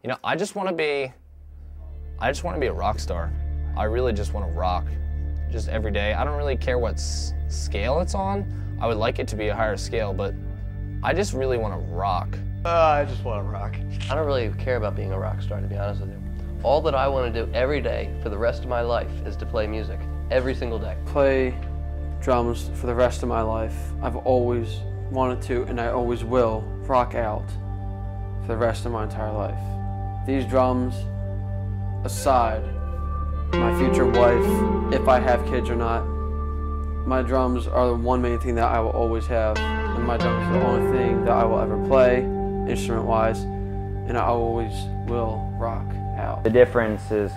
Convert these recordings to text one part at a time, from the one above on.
You know, I just want to be a rock star. I really just want to rock, just every day. I don't really care what scale it's on. I would like it to be a higher scale, but I just really want to rock. I just want to rock. I don't really care about being a rock star, to be honest with you. All that I want to do every day for the rest of my life is to play music, every single day. Play drums for the rest of my life. I've always wanted to, and I always will, rock out for the rest of my entire life. These drums aside, my future wife, if I have kids or not, my drums are the one main thing that I will always have, and my drums are the only thing that I will ever play, instrument-wise, and I always will rock out. The difference is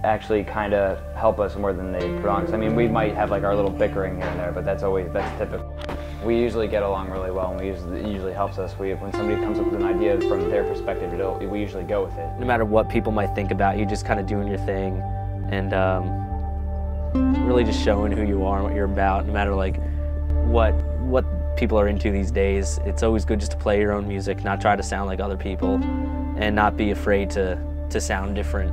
actually kind of help us more than they put on. I mean, we might have like our little bickering here and there, but that's typical. We usually get along really well, and it usually helps us. When somebody comes up with an idea from their perspective, we usually go with it. No matter what people might think about you, just kind of doing your thing, and really just showing who you are and what you're about. No matter like what people are into these days, it's always good just to play your own music, not try to sound like other people, and not be afraid to sound different.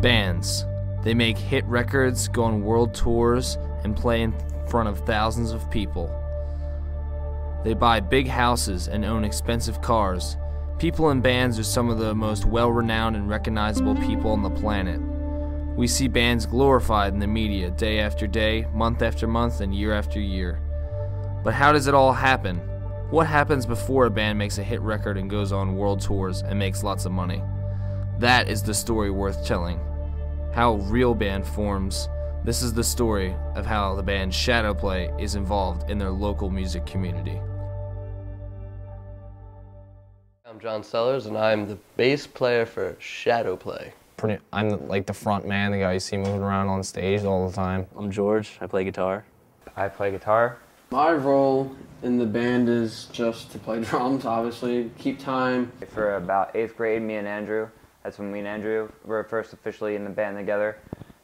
Bands. They make hit records, go on world tours, and play in front of thousands of people. They buy big houses and own expensive cars. People in bands are some of the most well-renowned and recognizable people on the planet. We see bands glorified in the media day after day, month after month, and year after year. But how does it all happen? What happens before a band makes a hit record and goes on world tours and makes lots of money? That is the story worth telling. How real band forms. This is the story of how the band Shadowplay is involved in their local music community. I'm John Sellers, and I'm the bass player for Shadowplay. I'm like the front man, the guy you see moving around on stage all the time. I'm George. I play guitar. I play guitar. My role in the band is just to play drums, obviously, keep time. For about 8th grade, me and Andrew, that's when me and Andrew were first officially in the band together.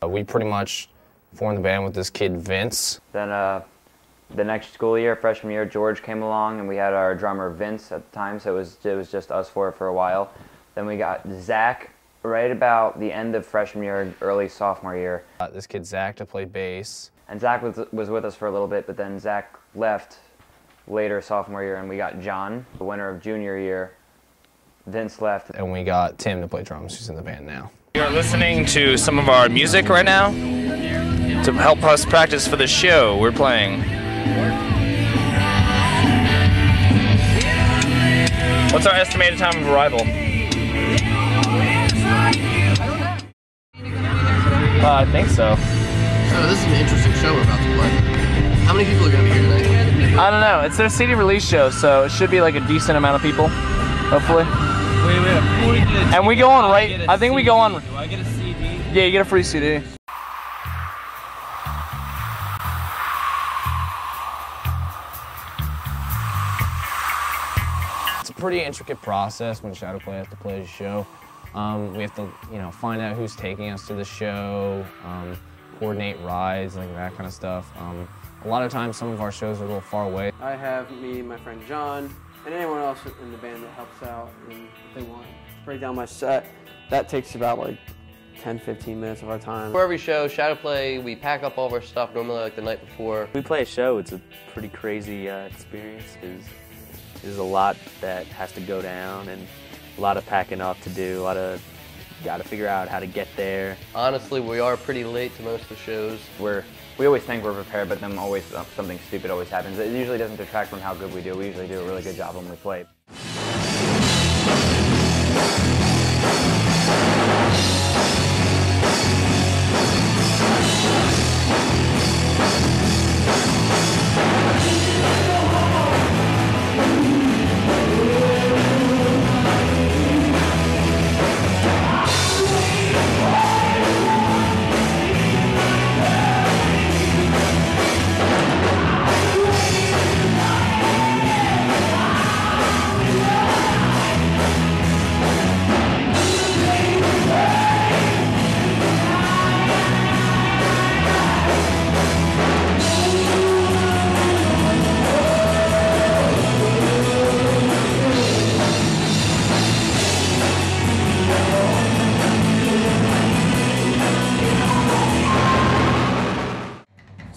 We pretty much formed the band with this kid, Vince. Then the next school year, freshman year, George came along, and we had our drummer, Vince, at the time, so it was just us four for a while. Then we got Zach right about the end of freshman year, early sophomore year. This kid, Zach, to play bass. And Zach was with us for a little bit, but then Zach left later sophomore year, and we got John, the winner of junior year. Vince left. And we got Tim to play drums, who's in the band now. We are listening to some of our music right now to help us practice for the show we're playing. What's our estimated time of arrival? I think so. So this is an interesting show we're about to play. How many people are going to be here tonight? I don't know. It's their CD release show, so it should be like a decent amount of people, hopefully. And we go on right. I think we go on. Do I get a CD? Yeah, you get a free CD. It's a pretty intricate process when Shadowplay has to play a show. We have to, find out who's taking us to the show, coordinate rides, like that kind of stuff. A lot of times, some of our shows are a little far away. I have me, my friend John, and anyone else in the band that helps out, and if they want to break down my set, that takes about like 10-15 minutes of our time. For every show, Shadowplay, we pack up all of our stuff normally like the night before. We play a show. It's a pretty crazy experience. There's a lot that has to go down, and a lot of packing up to do. Got to figure out how to get there. Honestly, we are pretty late to most of the shows. We always think we're prepared, but then always something stupid always happens. It usually doesn't detract from how good we do. We usually do a really good job when we play.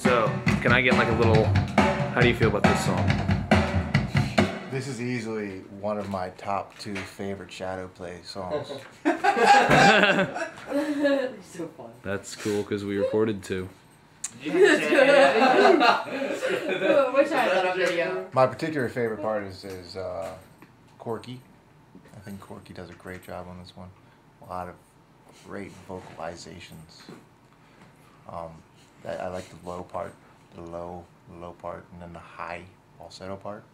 So, can I get like a little, how do you feel about this song? This is easily one of my top 2 favorite Shadowplay songs. So fun. That's cool because we recorded 2. Which I love a video. My particular favorite part is Corky. I think Corky does a great job on this one. A lot of great vocalizations. I like the low part, the low part, and then the high falsetto part.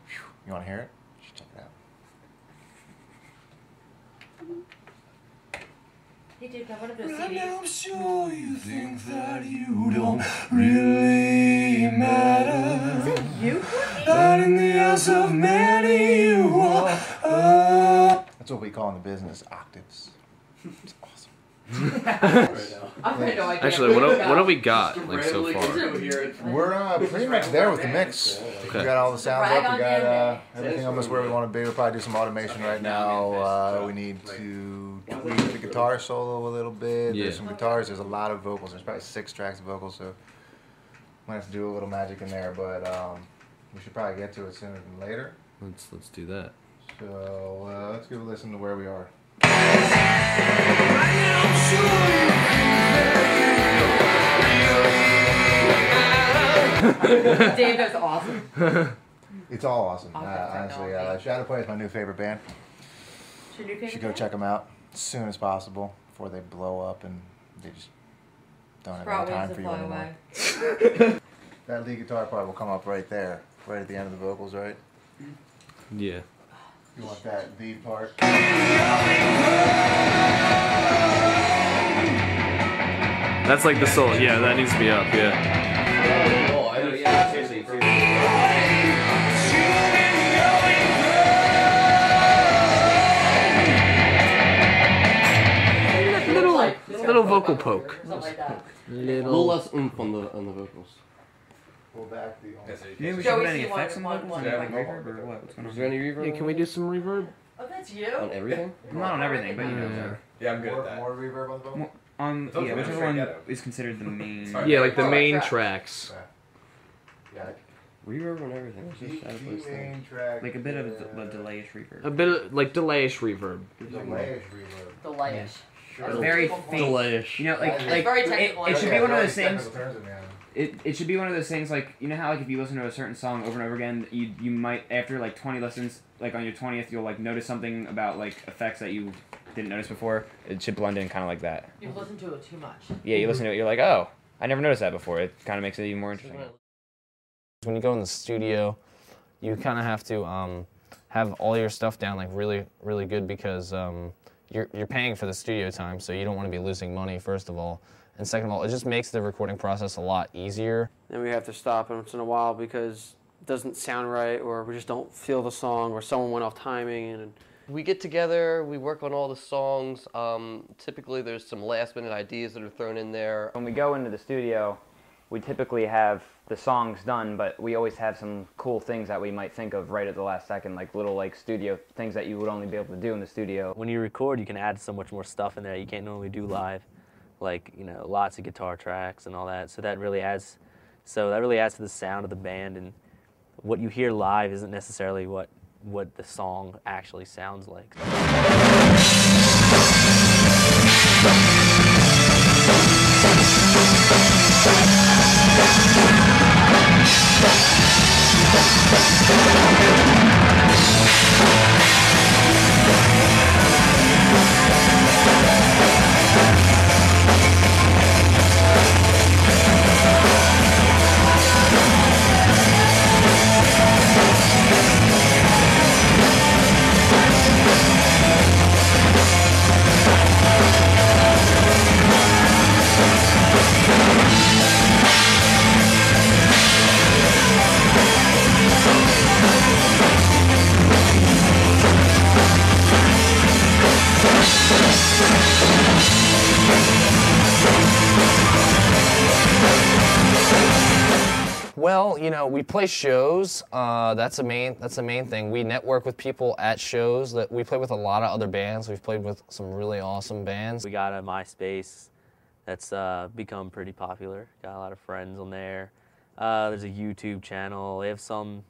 Whew. You want to hear it? You should check it out. Hey dude, I want to go see I'm sure you think that you don't really matter. Is that you? But in the eyes of many you are. That's what we call in the business octaves. It's awesome. Actually, what have we got like so far? We're pretty much there with the mix. Okay. We got all the sounds up. We got everything almost where we want to be. We'll probably do some automation right now. We need to tweak the guitar solo a little bit. Yeah. There's some guitars. There's a lot of vocals. There's probably 6 tracks of vocals, so might have to do a little magic in there. But we should probably get to it sooner than later. Let's do that. So let's give a listen to where we are. Dave, that's awesome. It's all awesome. Awesome Honestly, technology. Shadowplay is my new favorite band. You should go check them out as soon as possible before they blow up and they just don't have any time for you anymore. That lead guitar part will come up right there, right at the end of the vocals, right? Yeah. You want that lead part? That's like the solo. Yeah, that needs to be up. Yeah. Little vocal poke. little less oomph on the vocals. Pull back the. Maybe we should put any effects on the vocals, like reverb or what? What's going on? Is there any reverb? Yeah, can we do some reverb? Oh, that's you? On everything? Not on everything, but you know. Yeah, I'm good at that. More reverb on the vocal? Yeah, whichever one is considered the main. Yeah, like the main tracks. Yeah. Reverb on everything. It's just Shadowplay's thing. Main track. Like a bit of a delayish reverb. A bit of like delayish reverb. Delayish reverb. Delayish. It's very faint. Delayish. You know, like very technical. it should be one of those things. Technical terms, man. It should be one of those things like, you know how like if you listen to a certain song over and over again, you might after like 20 listens, like on your 20th, you'll like notice something about like effects that you didn't notice before. It should blend in kind of like that. You've listened to it too much. Yeah, you listen to it, you're like, oh, I never noticed that before. It kind of makes it even more interesting. When you go in the studio, you kind of have to have all your stuff down like really, really good because you're paying for the studio time, so you don't want to be losing money, first of all. And second of all, it just makes the recording process a lot easier. And we have to stop once in a while because it doesn't sound right, or we just don't feel the song, or someone went off timing. And We get together, we work on all the songs. Typically there's some last minute ideas that are thrown in there. When we go into the studio, we typically have the songs done, but we always have some cool things that we might think of right at the last second, like little like studio things that you would only be able to do in the studio. When you record, you can add so much more stuff in there you can't normally do live, like, you know, lots of guitar tracks and all that. So that really adds to the sound of the band, and what you hear live isn't necessarily what the song actually sounds like. Well, you know, we play shows. That's the main thing. We network with people at shows. We play with a lot of other bands. We've played with some really awesome bands. We got a MySpace That's become pretty popular. Got a lot of friends on there. There's a YouTube channel. They have some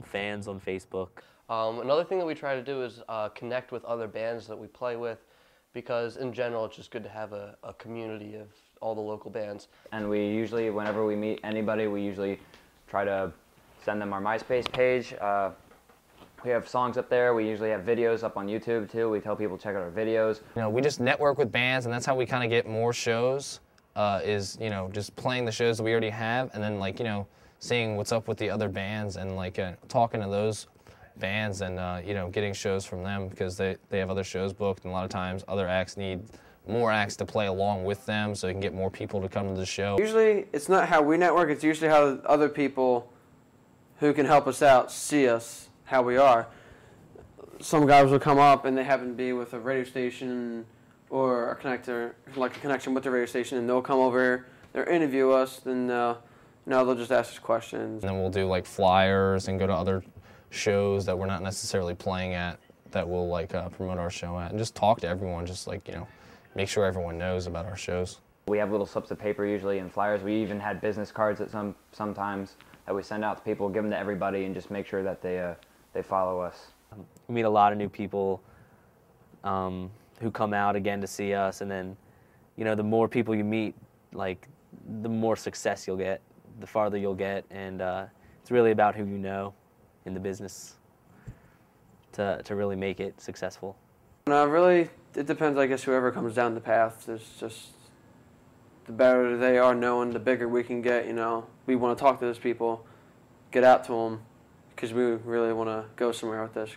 fans on Facebook. Another thing that we try to do is connect with other bands that we play with, because in general it's just good to have a community of all the local bands. And we usually, whenever we meet anybody, we usually try to send them our MySpace page. We have songs up there. We usually have videos up on YouTube too. We tell people to check out our videos. You know, we just network with bands, and that's how we kind of get more shows. Is, you know, just playing the shows that we already have, and then, like, you know, seeing what's up with the other bands, and like talking to those bands, and you know, getting shows from them, because they have other shows booked, and a lot of times other acts need more acts to play along with them, so they can get more people to come to the show. Usually, it's not how we network. It's usually how other people who can help us out see us how we are. Some guys will come up and they happen to be with a radio station or a connector, like a connection with the radio station, and they'll come over, they'll interview us, then they'll just ask us questions. And then we'll do like flyers and go to other shows that we're not necessarily playing at, that we'll like promote our show at, and just talk to everyone, just like, you know, make sure everyone knows about our shows. We have little slips of paper usually and flyers. We even had business cards at sometimes that we send out to people, give them to everybody, and just make sure that they follow us. We meet a lot of new people who come out again to see us, and then, you know, the more people you meet, like, the more success you'll get, the farther you'll get, and it's really about who you know in the business to really make it successful. No, really, it depends, I guess, whoever comes down the path. There's just, the better they are known, the bigger we can get, you know. We want to talk to those people, get out to them, because we really want to go somewhere with this.